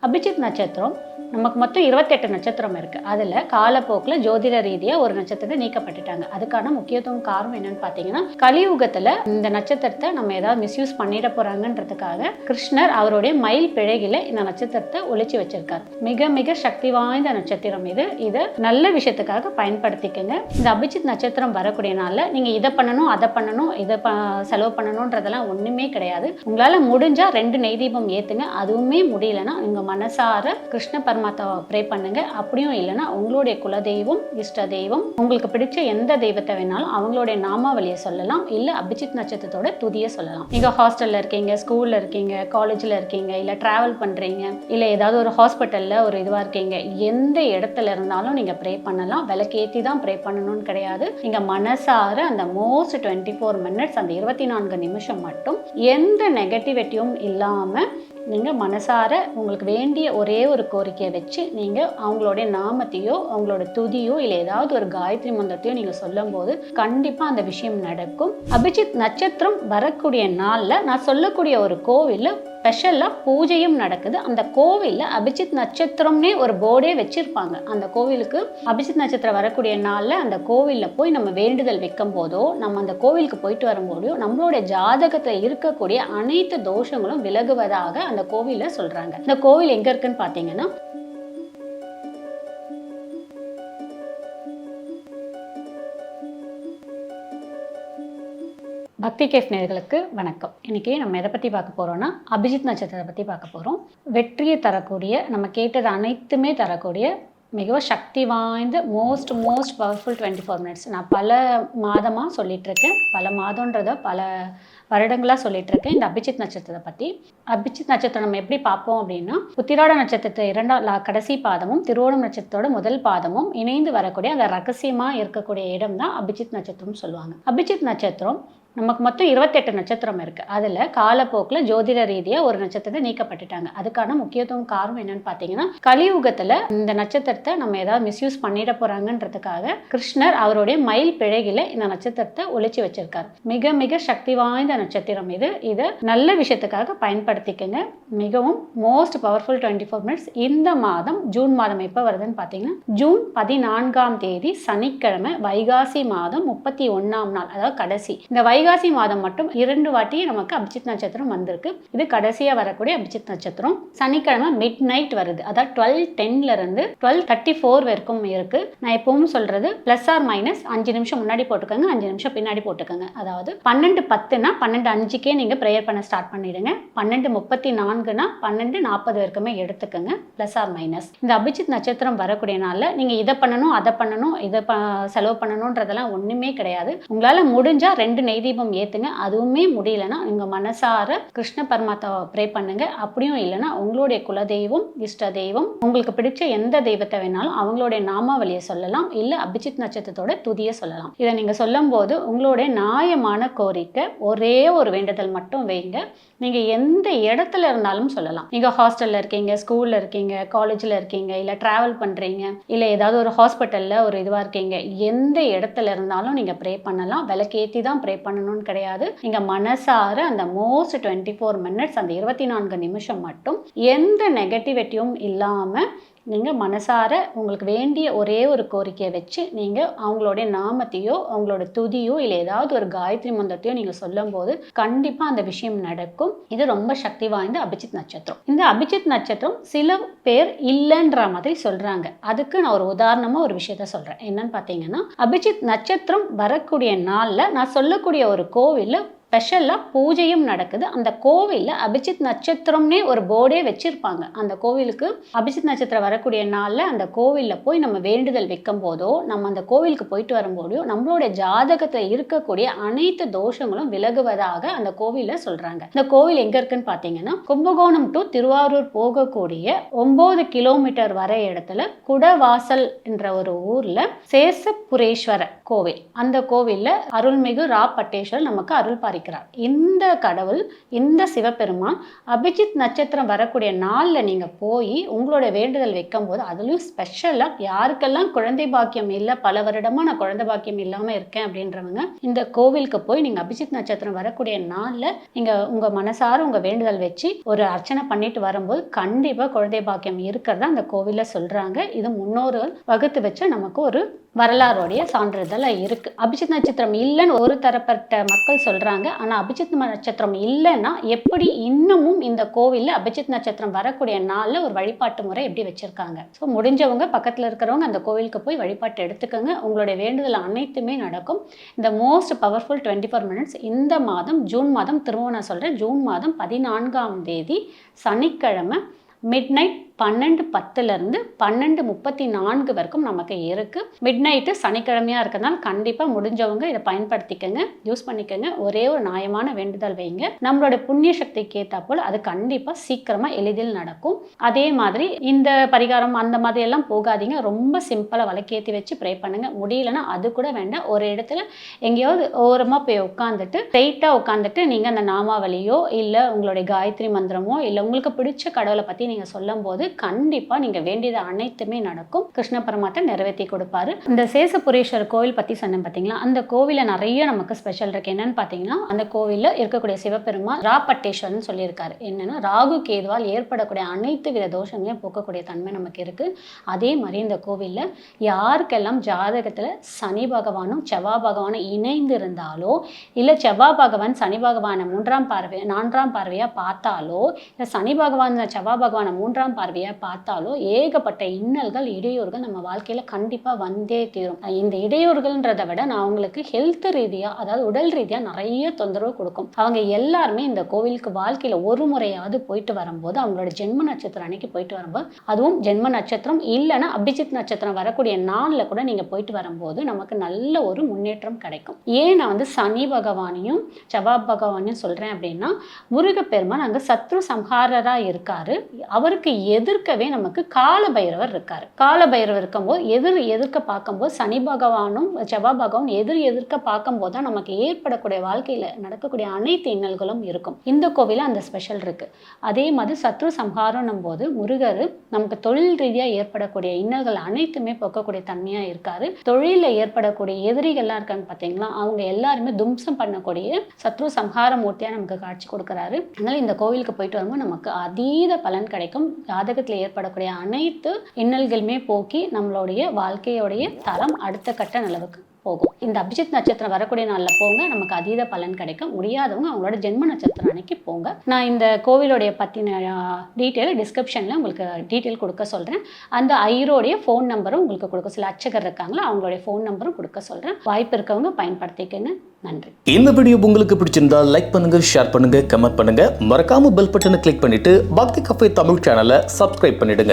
அபிஜித் நட்சத்திரம் நமக்கு மொத்தம் 28 நட்சத்திரம் இருக்குது. அதில் காலப்போக்கில் ஜோதிட ரீதியாக ஒரு நட்சத்திரத்தை நீக்கப்பட்டுட்டாங்க. அதுக்கான முக்கியத்துவம் காரணம் என்னன்னு பார்த்தீங்கன்னா, கலியுகத்தில் இந்த நட்சத்திரத்தை நம்ம ஏதாவது மிஸ்யூஸ் பண்ணிட போகிறாங்கன்றதுக்காக கிருஷ்ணர் அவருடைய மயில் பிழைகளை இந்த நட்சத்திரத்தை ஒழிச்சு வச்சிருக்காரு. மிக மிக சக்தி வாய்ந்த நட்சத்திரம் இது. இதை நல்ல விஷயத்துக்காக பயன்படுத்திக்கங்க. இந்த அபிஜித் நட்சத்திரம் வரக்கூடிய நாளில் நீங்கள் இதை பண்ணணும், அதை பண்ணணும், இதை செலவு பண்ணணுன்றதெல்லாம் ஒன்றுமே கிடையாது. உங்களால் முடிஞ்சால் 2 நெய் தீபம் ஏற்றுங்க. அதுவுமே முடியலன்னா உங்கள் மனசார கிருஷ்ண பரமாத்மாவை ப்ரே பண்ணுங்க. அப்படியும் இல்லைன்னா உங்களுடைய குலதெய்வம், இஷ்ட தெய்வம், உங்களுக்கு பிடிச்ச எந்த தெய்வத்தை வேணாலும் அவங்களுடைய நாமாவளியை சொல்லலாம். இல்லை அபிஜித் நட்சத்திரத்தோட துதியை சொல்லலாம். நீங்கள் ஹாஸ்டலில் இருக்கீங்க, ஸ்கூலில் இருக்கீங்க, காலேஜில் இருக்கீங்க, இல்லை ட்ராவல் பண்ணுறீங்க, இல்லை ஏதாவது ஒரு ஹாஸ்பிட்டலில் ஒரு இதுவாக இருக்கீங்க, எந்த இடத்துல இருந்தாலும் நீங்கள் ப்ரே பண்ணலாம். விளக்கேற்றி தான் ப்ரே பண்ணணும்னு கிடையாது. நீங்கள் மனசார அந்த மோஸ்ட் 24 மினிட்ஸ், அந்த 24 நிமிஷம் மட்டும் எந்த நெகட்டிவிட்டியும் இல்லாமல் நீங்கள் மனசார உங்களுக்கு வேண்டிய ஒரே ஒரு கோரிக்கையை வச்சு நீங்கள் அவங்களுடைய நாமத்தையோ அவங்களோட துதியோ இல்லை ஏதாவது ஒரு காயத்ரி மந்திரத்தையோ நீங்கள் சொல்லும் போது கண்டிப்பாக அந்த விஷயம் நடக்கும். அபிஜித் நட்சத்திரம் வரக்கூடிய நாளில் நான் சொல்லக்கூடிய ஒரு கோவிலில் ஸ்பெஷலாக பூஜையும் நடக்குது. அந்த கோவிலில் அபிஜித் நட்சத்திரம்னே ஒரு போர்டே வச்சுருப்பாங்க. அந்த கோவிலுக்கு அபிஜித் நட்சத்திரம் வரக்கூடிய நாளில் அந்த கோவிலில் போய் நம்ம வேண்டுதல் வைக்கும் போதோ, நம்ம அந்த கோவிலுக்கு போயிட்டு வரும்போதோ நம்மளுடைய ஜாதகத்தில் இருக்கக்கூடிய அனைத்து தோஷங்களும் விலகுவதாக அந்த கோவிலில் சொல்கிறாங்க. இந்த கோவில் எங்கே இருக்குன்னு பார்த்தீங்கன்னா, பக்தி கேஃப் நேயர்களுக்கு வணக்கம். இன்னைக்கு நம்ம எதை பற்றி பார்க்க போகிறோம்னா, அபிஜித் நட்சத்திரத்தை பற்றி பார்க்க போகிறோம். வெற்றியை தரக்கூடிய, நம்ம கேட்டது அனைத்துமே தரக்கூடிய மிகவும் சக்தி வாய்ந்த மோஸ்ட் பவர்ஃபுல் 24 மினிட்ஸ். நான் பல மாதமாக சொல்லிகிட்ருக்கேன், பல மாதன்றதை பல வருடங்களாக சொல்லிகிட்ருக்கேன் இந்த அபிஜித் நட்சத்திரத்தை பற்றி. அபிஜித் நட்சத்திரம் நம்ம எப்படி பார்ப்போம் அப்படின்னா, உத்திராட நட்சத்திரத்தை 2ஆம் கடைசி பாதமும் திருவோணம் நட்சத்திரத்தோட முதல் பாதமும் இணைந்து வரக்கூடிய அந்த ரகசியமாக இருக்கக்கூடிய இடம் தான் அபிஜித் நட்சத்திரம் சொல்லுவாங்க. அபிஜித் நட்சத்திரம் நமக்கு மொத்தம் 28 நட்சத்திரம் இருக்குது. அதில் காலப்போக்கில் ஜோதிட ரீதியாக ஒரு நட்சத்திரத்தை நீக்கப்பட்டுட்டாங்க. அதுக்கான முக்கியத்துவம் காரணம் என்னன்னு பார்த்தீங்கன்னா, கலியுகத்தில் இந்த நட்சத்திரத்தை நம்ம ஏதாவது மிஸ்யூஸ் பண்ணிட போகிறாங்கன்றதுக்காக கிருஷ்ணர் அவருடைய மயில் பிழைகளை இந்த நட்சத்திரத்தை ஒழிச்சு வச்சிருக்காரு. மிக மிக சக்தி வாய்ந்த நட்சத்திரம் இது. இதை நல்ல விஷயத்துக்காக பயன்படுத்திக்கங்க. மிகவும் மோஸ்ட் பவர்ஃபுல் 24 மினிட்ஸ். இந்த மாதம் ஜூன் மாதம் எப்போ வருதுன்னு பார்த்தீங்கன்னா, ஜூன் 14ஆம் தேதி சனிக்கிழமை, வைகாசி மாதம் 31ஆம் நாள், அதாவது கடைசி. இந்த வைகாசி மாதம் மட்டும் 2 வாட்டி நமக்கு அபிஜித் நட்சத்திரம் வந்திருக்கு. இது கடைசியா வரக்கூடிய அபிஜித் நட்சத்திரம். சனிக்கிழமை மிட் நைட் வருது, அதாவது 12:10 இருந்து 12:34 வரைக்கும் இருக்கு. நான் எப்பவும் சொல்றது பிளஸ் ஆர் மைனஸ் 5 நிமிஷம் முன்னாடி போட்டுக்கோங்க, 5 நிமிஷம் பின்னாடி போட்டுக்கோங்க. அதாவது 12:10னா 12:05க்கே நீங்க ப்ரேயர் பண்ண ஸ்டார்ட் பண்ணிடுங்க. 12:34னா 12:40 வரைக்குமே எடுத்துக்கோங்க, பிளஸ் ஆர் மைனஸ். இந்த அபிஜித் நட்சத்திரம் வரக்கூடிய நாளில் நீங்க இதை பண்ணணும், அதை பண்ணணும், இதை செலவு பண்ணணும்ன்றதெல்லாம் ஒண்ணுமே கிடையாது. உங்களால முடிஞ்சா 2 நெய் தீபம் ஏத்துங்க. அதுவுமே முடியலன்னா உங்க மனசார கிருஷ்ண பரமாத்மாவை ப்ரே பண்ணுங்க. அப்படியும் இல்லைன்னா உங்களுடைய குலதெய்வம், இஷ்ட தெய்வம், உங்களுக்கு பிடிச்ச எந்த தெய்வத்தை வேணாலும் அவங்களுடைய நாமாவளியை சொல்லலாம். இல்லை அபிஜித் நட்சத்திரத்தோட துதியை சொல்லலாம். இதை நீங்க சொல்லும் போது உங்களுடைய நியாயமான கோரிக்கை ஒரே ஒரு வேண்டுதல் மட்டும் வைங்க. நீங்க எந்த இடத்துல இருந்தாலும் சொல்லலாம். நீங்க ஹாஸ்டல்ல இருக்கீங்க, ஸ்கூல்ல இருக்கீங்க, காலேஜ்ல இருக்கீங்க, இல்லை டிராவல் பண்றீங்க, இல்லை ஏதாவது ஒரு ஹாஸ்பிட்டல்ல ஒரு இதுவா இருக்கீங்க, எந்த இடத்துல இருந்தாலும் நீங்க ப்ரே பண்ணலாம். விளக்கேற்றி தான் ப்ரே பண்ணணும்னு கிடையாது. நீங்க மனசார அந்த மோஸ்ட் 24 மினிட்ஸ், அந்த 24 நிமிஷம் மட்டும் எந்த நெகட்டிவிட்டியும் இல்லாம நீங்க மனசார உங்களுக்கு வேண்டிய ஒரே ஒரு கோரிக்கையை வச்சு நீங்க அவங்களுடைய நாமத்தையோ அவங்களோட துதியோ இல்லை ஏதாவது ஒரு காயத்ரி மந்திரத்தையோ நீங்க சொல்லும் போது கண்டிப்பா அந்த விஷயம் நடக்கும். இது ரொம்ப சக்தி வாய்ந்த அபிஜித் நட்சத்திரம். இந்த அபிஜித் நட்சத்திரம் சில பேர் இல்லைன்ற மாதிரி சொல்றாங்க. அதுக்கு நான் ஒரு உதாரணமா ஒரு விஷயத்த சொல்றேன். என்னன்னு பார்த்தீங்கன்னா, அபிஜித் நட்சத்திரம் வரக்கூடிய நாள்ல நான் சொல்லக்கூடிய ஒரு கோவில்ல ஸ்பெஷலாக பூஜையும் நடக்குது. அந்த கோவிலில் அபிஜித் நட்சத்திரம்னே ஒரு போர்டே வச்சுருப்பாங்க. அந்த கோவிலுக்கு அபிஜித் நட்சத்திரம் வரக்கூடிய நாளில் அந்த கோவிலில் போய் நம்ம வேண்டுதல் வைக்கும் போதோ, நம்ம அந்த கோவிலுக்கு போயிட்டு வரும்போதோ நம்மளுடைய ஜாதகத்தில் இருக்கக்கூடிய அனைத்து தோஷங்களும் விலகுவதாக அந்த கோவிலில் சொல்கிறாங்க. இந்த கோவில் எங்கே இருக்குன்னு பார்த்தீங்கன்னா, கும்பகோணம் டு திருவாரூர் போகக்கூடிய 9 கிலோமீட்டர் வரை இடத்துல குடவாசல் என்ற ஒரு ஊரில் சேசப்புரேஸ்வரர் கோவில். அந்த கோவிலில் அருள்மிகு ரா பட்டேஸ்வர் நமக்கு அருள் பாரி பரிக்கிறார். இந்த கடவுள், இந்த சிவபெருமான் அபிஜித் நட்சத்திரம் வரக்கூடிய நாளில் நீங்கள் போய் உங்களுடைய வேண்டுதல் வைக்கும் போது, அதுலேயும் ஸ்பெஷலாக யாருக்கெல்லாம் குழந்தை பாக்கியம் இல்லை, பல வருடமாக நான் குழந்தை பாக்கியம் இல்லாமல் இருக்கேன் அப்படின்றவங்க இந்த கோவிலுக்கு போய் நீங்கள் அபிஜித் நட்சத்திரம் வரக்கூடிய நாளில் நீங்கள் உங்கள் மனசார உங்கள் வேண்டுதல் வச்சு ஒரு அர்ச்சனை பண்ணிட்டு வரும்போது கண்டிப்பாக குழந்தை பாக்கியம் இருக்கிறதா அந்த கோவிலில் சொல்கிறாங்க. இது முன்னோர்கள் வகுத்து வச்ச நமக்கு ஒரு வரலாறுடைய சான்றிதழ் இருக்கு. அபிஜித் நட்சத்திரம் இல்லைன்னு ஒரு தரப்பட்ட மக்கள் சொல்றாங்க. ஆனா அபிஜித் நட்சத்திரம் இல்லைன்னா எப்படி இன்னமும் இந்த கோவில்ல அபிஜித் நட்சத்திரம் வரக்கூடிய நாள்ல ஒரு வழிபாட்டு முறை எப்படி வச்சிருக்காங்க. ஸோ முடிஞ்சவங்க பக்கத்துல இருக்கிறவங்க அந்த கோவிலுக்கு போய் வழிபாட்டு எடுத்துக்கோங்க. உங்களுடைய வேண்டுதல் அனைத்துமே நடக்கும். இந்த மோஸ்ட் பவர்ஃபுல் 24 மினிட்ஸ் இந்த மாதம் ஜூன் மாதம், திரும்ப நான் சொல்றேன், ஜூன் மாதம் 14ஆம் தேதி சனிக்கிழமை மிட்நைட் 12:10 12:34 வரைக்கும் நமக்கு இருக்கு. மிட்நைட்டு சனிக்கிழமையா இருக்கிறதுனால கண்டிப்பா முடிஞ்சவங்க இதை பயன்படுத்திக்கங்க, யூஸ் பண்ணிக்கங்க. ஒரே ஒரு நியாயமான வேண்டுதல் வைங்க. நம்மளோட புண்ணிய சக்திக்கு ஏத்தாப்போல் அது கண்டிப்பா சீக்கிரமா எளிதில் நடக்கும். அதே மாதிரி இந்த பரிகாரம் அந்த மாதிரி எல்லாம் போகாதீங்க. ரொம்ப சிம்பிளா விளக்கேற்றி வச்சு ப்ரே பண்ணுங்க. முடியலன்னா அது கூட வேண்டாம், ஒரு இடத்துல எங்கேயாவது ஓரமா போய் உட்காந்துட்டு ஸ்ட்ரெயிட்டா உட்காந்துட்டு நீங்க அந்த நாமாவளியோ இல்ல உங்களுடைய காயத்ரி மந்திரமோ இல்ல உங்களுக்கு பிடிச்ச கடவுளை பத்தி நீங்க சொல்லும் போது கண்டிப்பா நீங்க வேண்டியது அனைத்துமே நடக்கும். கிருஷ்ண பரமாத்மா நிறைவேற்றி கொடுப்பாரு. இந்த சேஷபுரீஸ்வரர் கோவில் பத்தி சொன்னேன் பாத்தீங்களா, அந்த கோவில நிறைய நமக்கு ஸ்பெஷல் இருக்கு. என்னன்னு பாத்தீங்கன்னா, அந்த கோவில்ல இருக்கக்கூடிய சிவபெருமான் ராபட்டேஸ்வரன் சொல்லியிருக்காரு. என்னன்னா, ராகு கேதுவால் ஏற்படக்கூடிய அனைத்து வித தோஷங்களையும் போக்கக்கூடிய தன்மை நமக்கு இருக்கு. அதே மாதிரி இந்த கோவில்ல யாருக்கெல்லாம் ஜாதகத்துல சனி பகவானும் செவ்வாய் பகவானும் இணைந்து இருந்தாலோ இல்ல செவ்வாய் பகவான் சனி பகவானை 4ஆம் பார்வையா பார்த்தாலோ இல்ல சனி பகவான் செவ்வாய் பகவானை 3ஆம் பார்வையா பார்த்தாலோ ஏகப்பட்ட இன்னல்கள், இடையூறுகள் நம்ம வாழ்க்கையில கண்டிப்பா வந்தே தீரும். இந்த இடையூறுகள்ன்றதை விட நான் அவங்களுக்கு ஹெல்த் ரீதியா, அதாவது உடல் ரீதியா நிறைய தொந்தரவு கொடுக்கும். அவங்க எல்லாருமே இந்த கோவிலுக்கு வாழ்க்கையில ஒரு முறையாவது போயிட்டு வரும்போது, அவங்களோட ஜென்ம நட்சத்திரம் அன்னைக்கு போயிட்டு வரும்போது, அதுவும் ஜென்ம நட்சத்திரம் இல்லைன்னா அபிஜித் நட்சத்திரம் வரக்கூடிய நாளில் கூட நீங்க போயிட்டு வரும்போது நமக்கு நல்ல ஒரு முன்னேற்றம் கிடைக்கும். ஏன் நான் சனி பகவானையும் செவ்வாய் பகவானையும் சொல்றேன் அப்படின்னா, முருகப்பெருமான் அங்க சத்ரு சம்ஹாரரா இருக்காரு. அவருக்கு எதிர்க்கவே நமக்கு கால பைரவர் இருக்காரு. கால பைரவர் இருக்கும்போது எதிர்க்க பார்க்கும்போது சனி பகவானும் செவ்வாய் பகவான் எதிர்க்க பார்க்கும்போது தான் நமக்கு ஏற்படக்கூடிய வாழ்க்கையில நடக்கக்கூடிய அனைத்து இன்னல்களும் இருக்கும். இந்த கோவில அந்த ஸ்பெஷல் இருக்கு. அதே மாதிரி சத்ரு சம்ஹாரம் போது முருகர் நமக்கு தொழில் ரீதியா ஏற்படக்கூடிய இன்னல்கள் அனைத்துமே போக்கக்கூடிய தன்மையா இருக்காரு. தொழில ஏற்படக்கூடிய எதிரிகள்லாம் இருக்காங்க பாத்தீங்களா, அவங்க எல்லாருமே தும்சம் பண்ணக்கூடிய சத்ரு சம்ஹார மூர்த்தியா நமக்கு காட்சி கொடுக்கிறாரு. அதனால இந்த கோவிலுக்கு போயிட்டு வரும்போது நமக்கு அதீத பலன் கிடைக்கும். ஜாதகத்தில் ஏற்படக்கூடிய அனைத்து இன்னல்களுமே போக்கி நம்மளுடைய வாழ்க்கையோடைய தரம் அடுத்த கட்ட நிலவுக்கு போகும். இந்த அபிஜித் நட்சத்திரம் வரக்கூடிய நாளில் போங்க, நமக்கு அதீத பலன் கிடைக்கும். முடியாதவங்க அவங்களோட ஜென்ம நட்சத்திரம் அன்னைக்கு போங்க. நான் இந்த கோவிலுடைய பற்றின டீட்டெயில் டிஸ்கிரிப்ஷனில் உங்களுக்கு டீட்டெயில் கொடுக்க சொல்கிறேன். அந்த ஐயரோடைய ஃபோன் நம்பரும் உங்களுக்கு கொடுக்க சொல்ல, அர்ச்சகர் இருக்காங்களா அவங்களுடைய ஃபோன் நம்பரும் கொடுக்க சொல்கிறேன். வாய்ப்பு இருக்கவங்க பயன்படுத்திக்கங்க. நன்றி. இந்த வீடியோ உங்களுக்கு பிடிச்சிருந்தா லைக் பண்ணுங்க, ஷேர் பண்ணுங்க, கமெண்ட் பண்ணுங்க. மறக்காம பெல் பட்டனை கிளிக் பண்ணிட்டு பக்தி கஃபே தமிழ் சேனலை சப்ஸ்கிரைப் பண்ணிடுங்க.